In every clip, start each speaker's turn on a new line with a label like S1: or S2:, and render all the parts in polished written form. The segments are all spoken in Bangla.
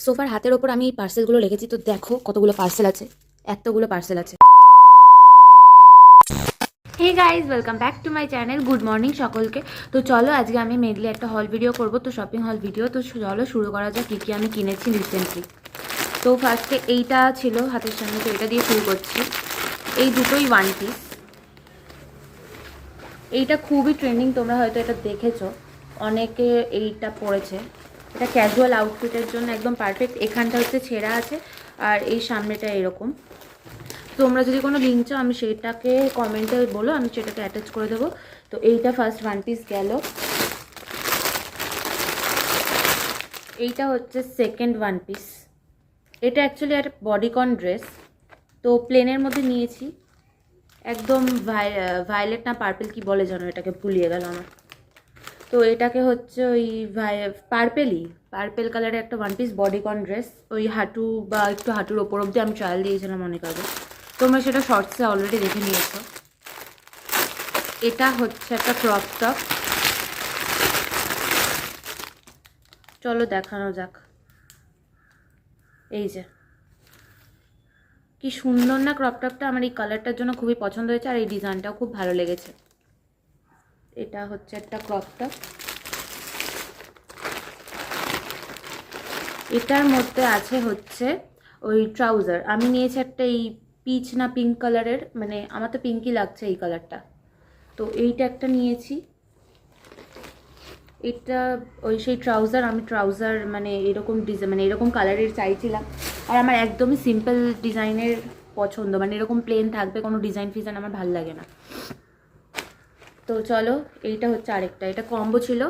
S1: সোফার হাতের ওপর আমি এই পার্সেলগুলো রেখেছি, তো দেখো কতগুলো পার্সেল আছে, এতগুলো পার্সেল আছে। Hey guys, welcome back to my channel. Good morning সকলকে। তো চলো আজকে আমি মেনলি একটা হল ভিডিও করব, তো শপিং হল ভিডিও। তো চলো শুরু করা যাক কী কী আমি কিনেছি রিসেন্টলি। তো ফার্স্টে এইটা ছিল হাতের সামনে, তো এটা দিয়ে শুরু করছি। এই দুটোই ওয়ান পিস। এইটা খুবই ট্রেন্ডিং, তোমরা হয়তো এটা দেখেছো, অনেকে এইটা পরেছে। এটা ক্যাজুয়াল আউটফিটের জন্য একদম পারফেক্ট। এখানটা হচ্ছে ছেঁড়া আছে আর এই সামনেটা এরকম। তোমরা যদি কোনো লিঙ্ক চাও আমি সেটাকে কমেন্টে বলো, আমি সেটাকে অ্যাটাচ করে দেবো। তো এইটা ফার্স্ট ওয়ান পিস গেল। এইটা হচ্ছে সেকেন্ড ওয়ান পিস। এটা অ্যাকচুয়ালি একটা বডিকন ড্রেস, তো প্লেনের মধ্যে নিয়েছি। একদম ভায়োলেট না পার্পেল কি বলে জানো, এটাকে ভুলিয়ে গেল আমার। তো এটাকে হচ্ছে ওই পার্পেল কালারের একটা ওয়ান পিস বডিকন ড্রেস। ওই হাঁটু বা একটু হাঁটুর ওপর অব্দি আমি ট্রায়াল দিয়েছিলাম অনেক আগে, তোমরা সেটা শর্টসে অলরেডি দেখে নিয়েছো। এটা হচ্ছে একটা ক্রপ টপ। চলো দেখানো যাক। এই যে কি সুন্দর না ক্রপ টপটা, আমার এই কালারটার জন্য খুবই পছন্দ হয়েছে আর এই ডিজাইনটাও খুব ভালো লেগেছে। এটা হচ্ছে একটা ক্রপ টপ। এটার মধ্যে আছে হচ্ছে ওই ট্রাউজার। আমি নিয়েছি একটা এই পিচ না পিঙ্ক কালারের, মানে আমার তো পিঙ্কই লাগছে এই কালারটা। তো এইটা একটা নিয়েছি। এটা ওই সেই ট্রাউজার, আমি ট্রাউজার মানে এরকম ডিজাইন মানে এরকম কালারের চাইছিলাম। আর আমার একদমই সিম্পল ডিজাইনের পছন্দ, মানে এরকম প্লেন থাকবে, কোনো ডিজাইন ফিজাইন আমার ভালো লাগে না। তো চলো এইটা হচ্ছে আরেকটা, এটা কম্বো ছিল।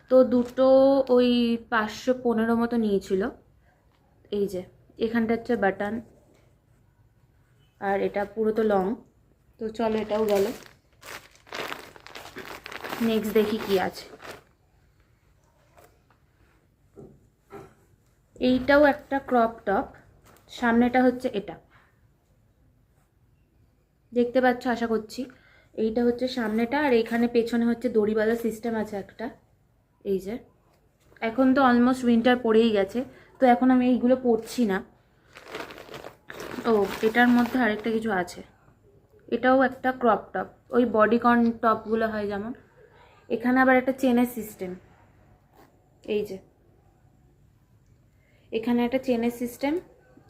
S1: তো দুটো ওই 515 মতো নিয়েছিল। এই যে এখানটা হচ্ছে বাটন, আর এটা পুরো তো লং। তো চলো এটাও গেল। নেক্সট দেখি কি আছে। এইটাও একটা ক্রপ টপ। সামনেটা হচ্ছে এটা, দেখতে পাচ্ছ আশা করছি। এইটা হচ্ছে সামনেটা, আর এইখানে পেছনে হচ্ছে দড়িবালা সিস্টেম আছে একটা। এই যে এখন তো অলমোস্ট উইন্টার পড়েই গেছে, তো এখন আমি এইগুলো পরছি না। ও এটার মধ্যে আরেকটা কিছু আছে, এটাও একটা ক্রপ টপ, ওই বডিকন টপগুলো হয় যেমন। এখানে আবার একটা চেনের সিস্টেম। এই যে এখানে একটা চেনের সিস্টেম।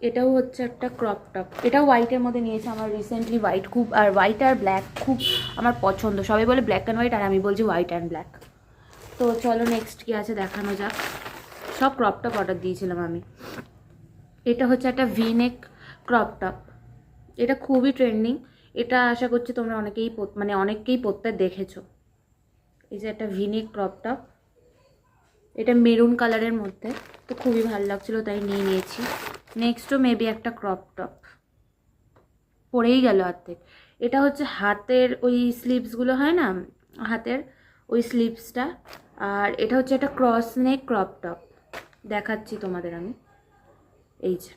S1: এটাও হচ্ছে একটা ক্রপ টপ। এটাও হোয়াইটের মধ্যে নিয়েছে, আমার রিসেন্টলি হোয়াইট খুব, আর হোয়াইট আর ব্ল্যাক খুব আমার পছন্দ। সবাই বলে ব্ল্যাক অ্যান্ড হোয়াইট, আর আমি বলছি হোয়াইট অ্যান্ড ব্ল্যাক। তো চলো নেক্সট কী আছে দেখানো যাক। সব ক্রপ টপ অর্ডার দিয়েছিলাম আমি। এটা হচ্ছে একটা ভিনেক ক্রপ টপ। এটা খুবই ট্রেন্ডিং। এটা আশা করছি তোমরা অনেকেই পরতে দেখেছো। এই যে একটা ভিনেক ক্রপ টপ, এটা মেরুন কালারের মধ্যে, তো খুবই ভালো লাগছিলো তাই নিয়ে নিয়েছি। নেক্সটও মেবি একটা ক্রপ টপ, পরেই গেল অর্ধেক। এটা হচ্ছে হাতের ওই স্লিভসগুলো হয় না, হাতের ওই স্লিভসটা। আর এটা হচ্ছে একটা ক্রস নেক ক্রপ টপ, দেখাচ্ছি তোমাদের আমি। এই যে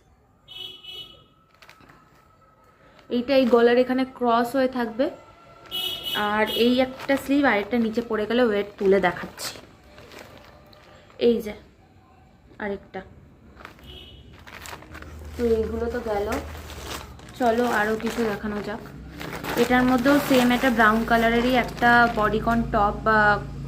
S1: এইটা এই গলার এখানে ক্রস হয়ে থাকবে, আর এই একটা স্লিভ আরেকটা নিচে পড়ে গেলে ওয়েট তুলে দেখাচ্ছি। এই যে আরেকটা। তো এইগুলো তো গেল, চলো আরও কিছু দেখানো যাক। এটার মধ্যেও সেম একটা ব্রাউন কালারেরই একটা বডিকন টপ বা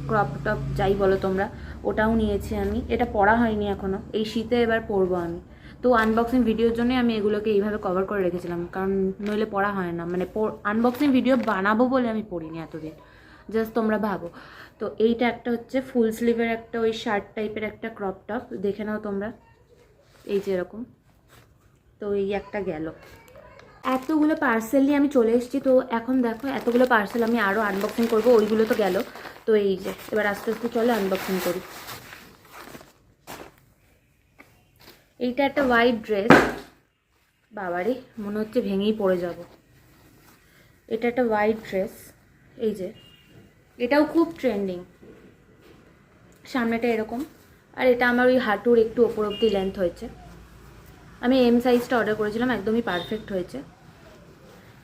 S1: ক্রপ টপ যাই বলো তোমরা, ওটাও নিয়েছি আমি। এটা পরা হয়নি এখনও, এই শীতে এবার পরবো আমি। তো আনবক্সিং ভিডিওর জন্যই আমি এগুলোকে এইভাবে কভার করে রেখেছিলাম, কারণ নইলে পরা হয় না। মানে আনবক্সিং ভিডিও বানাবো বলে আমি পরিনি এতদিন, জাস্ট তোমরা ভাবো। তো এইটা একটা হচ্ছে ফুল স্লিভের একটা ওই শার্ট টাইপের একটা ক্রপ টপ, দেখে নাও তোমরা। এই যে এরকম। তো এই একটা গেল। এতগুলো পার্সেল নিয়ে আমি চলে এসেছি। তো এখন দেখো এতগুলো পার্সেল আমি আরও আনবক্সিং করবো, ওইগুলো তো গেল। তো এই যে এবার আস্তে আস্তে চলো আনবক্সিং করি। এইটা একটা হোয়াইট ড্রেস, বাবারে মনে হচ্ছে ভেঙেই পড়ে যাব। এটা একটা হোয়াইট ড্রেস। এই যে এটাও খুব ট্রেন্ডিং। সামনেটা এরকম, আর এটা আমার ওই হাঁটুর একটু ওপর অব্দি লেন্থ হয়েছে। আমি এম সাইজটা অর্ডার করেছিলাম, একদমই পারফেক্ট হয়েছে।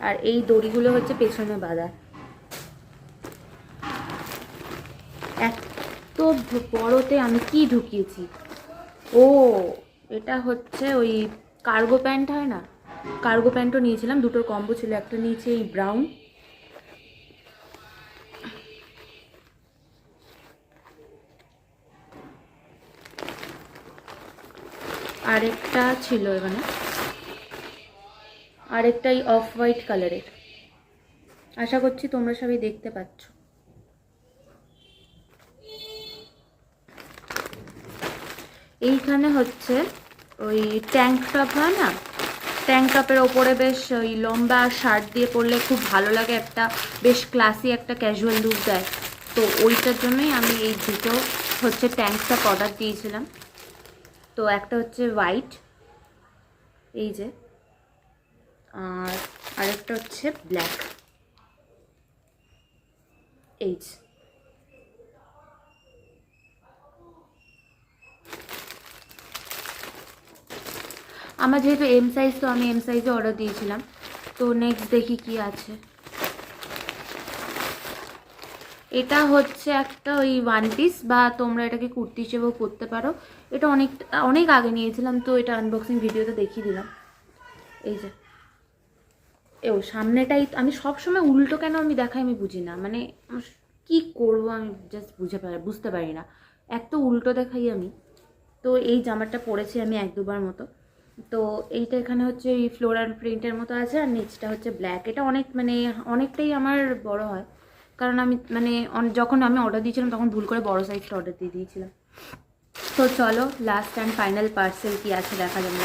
S1: আর এই দড়িগুলো হচ্ছে পেছনে বাঁধা। এত বড়তে আমি কি ঢুকিয়েছি, ও এটা হচ্ছে ওই কার্গো প্যান্ট হয় না, কার্গো প্যান্টও নিয়েছিলাম, দুটোর কম্বো ছিল। একটা নিয়েছি এই ব্রাউন, আরেকটা ছিল এখানে, আরেকটা এই অফ হোয়াইট কালারের। আশা করছি তোমরা সবাই দেখতে পাচ্ছ। এইখানে হচ্ছে ওই ট্যাঙ্ক টপ হয় না, ট্যাঙ্ক টপের ওপরে বেশ ওই লম্বা শার্ট দিয়ে পরলে খুব ভালো লাগে, একটা বেশ ক্লাসি একটা ক্যাজুয়াল লুক দেয়। তো ওইটার জন্যই আমি এই দুটো হচ্ছে ট্যাঙ্ক টপ অর্ডার দিয়েছিলাম। তো একটা হচ্ছে হোয়াইট, এই যে, আর আরেকটা হচ্ছে ব্ল্যাক, এই যে। আমার যেহেতু এম সাইজ, তো আমি এম সাইজে অর্ডার দিয়েছিলাম। তো নেক্সট দেখি কি আছে। এটা হচ্ছে একটা ওই ওয়ান পিস, বা তোমরা এটাকে কুর্তি হিসেবেও পরতে পারো। এটা অনেক আগে নিয়েছিলাম, তো এটা আনবক্সিং ভিডিওতে দেখিয়ে দিলাম। এই যে, সামনেটাই আমি সবসময় উল্টো কেন আমি দেখাই আমি বুঝি না, মানে কি করব আমি জাস্ট বুঝতে পারি না, এক তো উল্টো দেখাই আমি। তো এই জামাটা পরেছি আমি এক দুবার মতো। তো এইটা এখানে হচ্ছে এই ফ্লোরাল প্রিন্টের মতো আছে, আর নিচটা হচ্ছে ব্ল্যাক। এটা অনেকটাই আমার বড় হয়, কারণ আমি যখন আমি অর্ডার দিয়েছিলাম তখন ভুল করে বড় সাইজটা অর্ডার দিয়ে দিয়েছিলাম। তো চলো লাস্ট অ্যান্ড ফাইনাল পার্সেল কি আছে দেখা যাবে।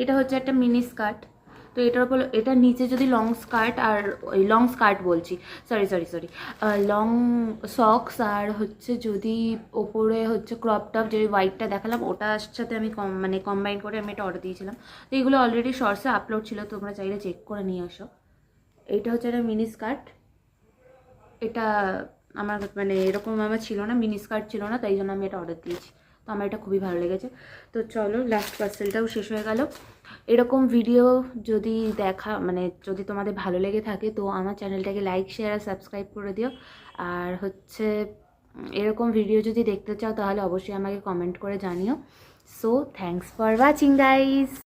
S1: এটা হচ্ছে একটা মিনি স্কার্ট। তো এটার উপর, এটার নিচে যদি লং স্কার্ট, আর ওই লং স্কার্ট বলছি, সরি লং সক্স, আর হচ্ছে যদি ওপরে হচ্ছে ক্রপ টপ, যে হোয়াইটটা দেখালাম ওটার সাথে আমি কম্বাইন করে আমি এটা অর্ডার দিয়েছিলাম। তো এগুলো অলরেডি শর্টসে আপলোড ছিল, তোমরা চাইলে চেক করে নিয়ে আসো। এইটা হচ্ছে একটা মিনি স্কার্ট। এটা আমার এরকম আমার ছিল না, মিনি স্কার্ট ছিল না, তাই জন্য আমি এটা অর্ডার দিয়েছি। তো আমার এটা খুবই ভালো লেগেছে। তো চলো লাস্ট পার্সেলটাও শেষ হয়ে গেল। এরকম ভিডিও যদি যদি তোমাদের ভালো লেগে থাকে, তো আমার চ্যানেলটাকে লাইক, শেয়ার আর সাবস্ক্রাইব করে দিও। আর হচ্ছে এরকম ভিডিও যদি দেখতে চাও তাহলে অবশ্যই আমাকে কমেন্ট করে জানিও। So thanks for watching guys.